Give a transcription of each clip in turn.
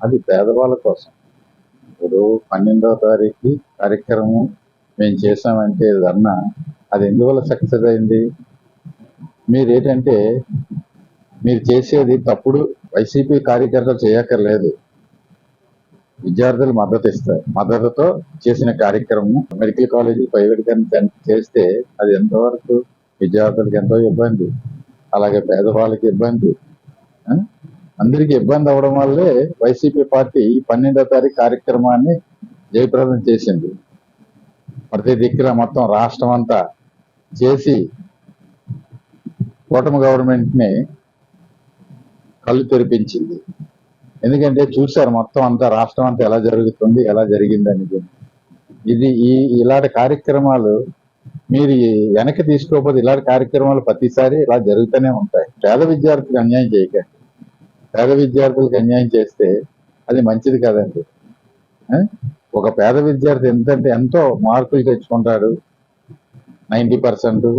అది పేదవాళ్ళ కోసం. ఇప్పుడు 12వ తారీఖు కార్యక్రమం మేము చేసామంటే ధర్నా, అది ఎందువల్ల సక్సెస్ అయింది? మీరేంటంటే మీరు చేసేది తప్పుడు. వైసీపీ కార్యకర్తలు చేయక్కర్లేదు, విద్యార్థులు మద్దతుతో చేసిన కార్యక్రమం. మెడికల్ కాలేజీ ప్రైవేట్ చేస్తే అది ఎంతవరకు విద్యార్థులకు ఎంతో ఇబ్బంది, అలాగే పేదవాళ్ళకి ఇబ్బంది, అందరికీ ఇబ్బంది అవడం వల్లే వైసీపీ పార్టీ 12వ తారీఖు కార్యక్రమాన్ని జయప్రదం చేసింది. ప్రతి దిక్కున మొత్తం రాష్ట్రం అంతా చేసి కూటమి గవర్నమెంట్ని కళ్ళు తెరిపించింది. ఎందుకంటే చూశారు మొత్తం అంతా, రాష్ట్రం అంతా ఎలా జరుగుతుంది, ఎలా జరిగింది అనేది. ఇలాంటి కార్యక్రమాలు మీరు వెనక్కి తీసుకోకపోతే ఇలాంటి కార్యక్రమాలు ప్రతిసారి ఇలా జరుగుతూనే ఉంటాయి. పేద విద్యార్థులకు అన్యాయం చేయకండి. పేద విద్యార్థులకు అన్యాయం చేస్తే అది మంచిది కదండి. ఒక పేద విద్యార్థి ఎంతో మార్కులు తెచ్చుకుంటాడు, 90%,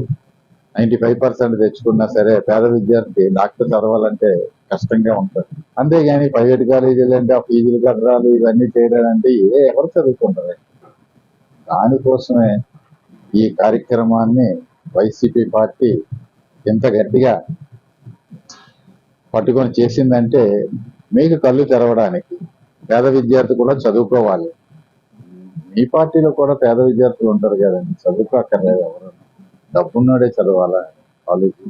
95% తెచ్చుకున్నా సరే పేద విద్యార్థి డాక్టర్ చదవాలంటే కష్టంగా ఉంటుంది. అంతేగాని ప్రైవేట్ కాలేజీలు అంటే ఆ ఫీజులు కట్టడాలు ఇవన్నీ చేయడాలంటే ఎవరు చదువుకుంటారు? దానికోసమే ఈ కార్యక్రమాన్ని వైసీపీ పార్టీ ఎంత గట్టిగా పట్టుకొని చేసిందంటే మీకు కళ్ళు తెరవడానికి. పేద విద్యార్థి కూడా చదువుకోవాలి. మీ పార్టీలో కూడా పేద విద్యార్థులు ఉంటారు కదండి, చదువుకోక్కర్లేదు ఎవరు. డబ్బున్నాడే చదవాలా కాలేజీ,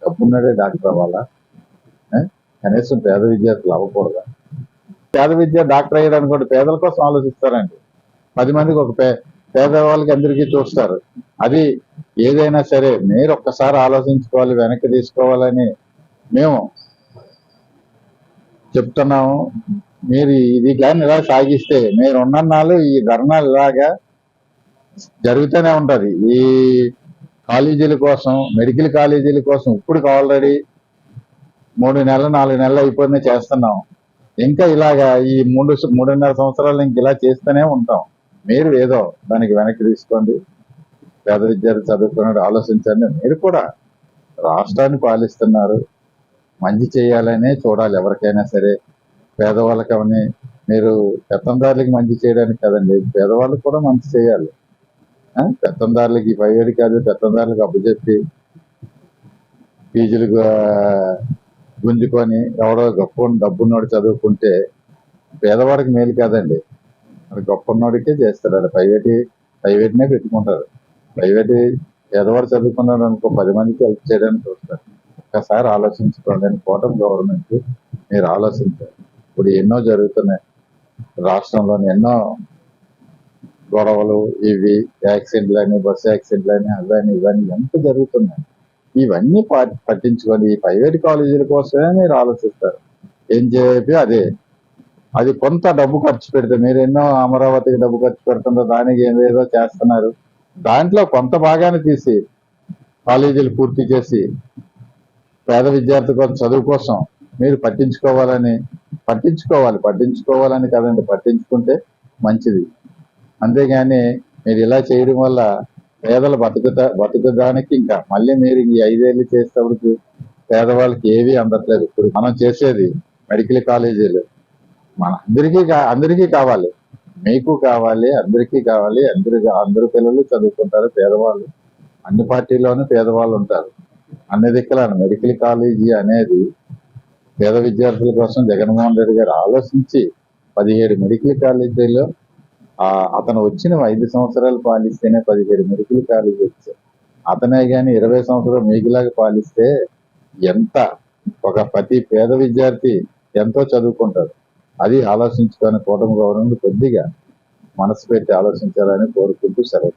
డబ్బున్నాడే డాక్టర్ అవ్వాలా? కనీసం పేద విద్యార్థులు అవ్వకూడదా? పేద విద్యార్థి డాక్టర్ అయ్యాడు కూడా పేదల కోసం ఆలోచిస్తారండి. 10 మందికి ఒక పేదవాళ్ళకి అందరికీ చూస్తారు. అది ఏదైనా సరే మీరు ఒక్కసారి ఆలోచించుకోవాలి, వెనక్కి తీసుకోవాలని మేము చెప్తున్నాము. మీరు ఇది కానీ ఇలా సాగిస్తే మీరు ఉన్నన్నాళ్ళు ఈ ధర్నాలు ఇలాగా జరుగుతూనే ఉంటది. ఈ కాలేజీల కోసం, మెడికల్ కాలేజీల కోసం ఇప్పుడు ఆల్రెడీ 3 నెలలు 4 నెలలు అయిపోయినా చేస్తున్నాం. ఇంకా ఇలాగా ఈ 3.5 సంవత్సరాలు ఇంక ఇలా చేస్తూనే ఉంటాం. మీరు ఏదో దానికి వెనక్కి తీసుకోండి. పేద విద్యార్థి చదువుకున్నాడు, ఆలోచించండి. మీరు కూడా రాష్ట్రాన్ని పాలిస్తున్నారు, మంచి చేయాలనే చూడాలి ఎవరికైనా సరే. పేదవాళ్ళకి అవన్నీ మీరు పెత్తందారులకి మంచి చేయడానికి కదండి, పేదవాళ్ళకి కూడా మంచి చేయాలి. పెత్తందారులకి ప్రైవేట్ కాదు, పెత్తందారులకు అప్పచెప్పి ఫీజులు గుంజుకొని ఎవడో డబ్బున్నోడు చదువుకుంటే పేదవాడికి మేలు కాదండి. అది గొప్పన్నోడికే చేస్తారు. అది ప్రైవేట్నే పెట్టుకుంటారు. ప్రైవేట్ పేదవాడు చదువుకున్నాడు అనుకో 10 మందికి హెల్ప్ చేయడానికి చూస్తారు. ఒక్కసారి ఆలోచించుకోండి. కూటమి గవర్నమెంట్ మీరు ఆలోచించారు. ఇప్పుడు ఎన్నో జరుగుతున్నాయి రాష్ట్రంలోని, ఎన్నో గొడవలు, ఇవి యాక్సిడెంట్లని, బస్సు యాక్సిడెంట్లని, అవన్నీ ఇవన్నీ ఎంత జరుగుతున్నాయి. ఇవన్నీ పట్టించుకొని ఈ ప్రైవేట్ కాలేజీల కోసమే మీరు ఆలోచిస్తారు. ఏం చెప్పి అది కొంత డబ్బు ఖర్చు పెడితే, మీరు ఎన్నో అమరావతికి డబ్బు ఖర్చు పెడుతుంటారు, దానికి ఏదేదో చేస్తున్నారు. దాంట్లో కొంత భాగాన్ని తీసి కాలేజీలు పూర్తి చేసి పేద విద్యార్థి కోసం, చదువు కోసం మీరు పట్టించుకోవాలి కదండి. పట్టించుకుంటే మంచిది. అంతేగాని మీరు ఇలా చేయడం వల్ల పేదలు బతుకుదానికి ఇంకా మళ్ళీ మీరు ఈ 5 ఏళ్ళు చేసేటప్పుడు పేదవాళ్ళకి ఏవి అందట్లేదు. ఇప్పుడు మనం చేసేది మెడికల్ కాలేజీలు మన అందరికీ కావాలి, మీకు కావాలి, అందరికీ కావాలి. అందరు పిల్లలు చదువుకుంటారు. పేదవాళ్ళు అన్ని పార్టీల్లోనూ పేదవాళ్ళు ఉంటారు. అన్ని దిక్కుల మెడికల్ కాలేజీ అనేది పేద విద్యార్థుల కోసం జగన్మోహన్ రెడ్డి గారు ఆలోచించి 17 మెడికల్ కాలేజీలో అతను వచ్చిన 5 సంవత్సరాలు పాలిస్తేనే 17 మెడికల్ కాలేజీ వచ్చాయి. అతనే కానీ 20 సంవత్సరాలు మీకులాగా పాలిస్తే ఎంత ప్రతి పేద విద్యార్థి ఎంతో చదువుకుంటారు. అది ఆలోచించుకొని కూటమి గవర్నమెంట్ కొద్దిగా మనసు పెట్టి ఆలోచించాలని కోరుకుంటూ సెలవు.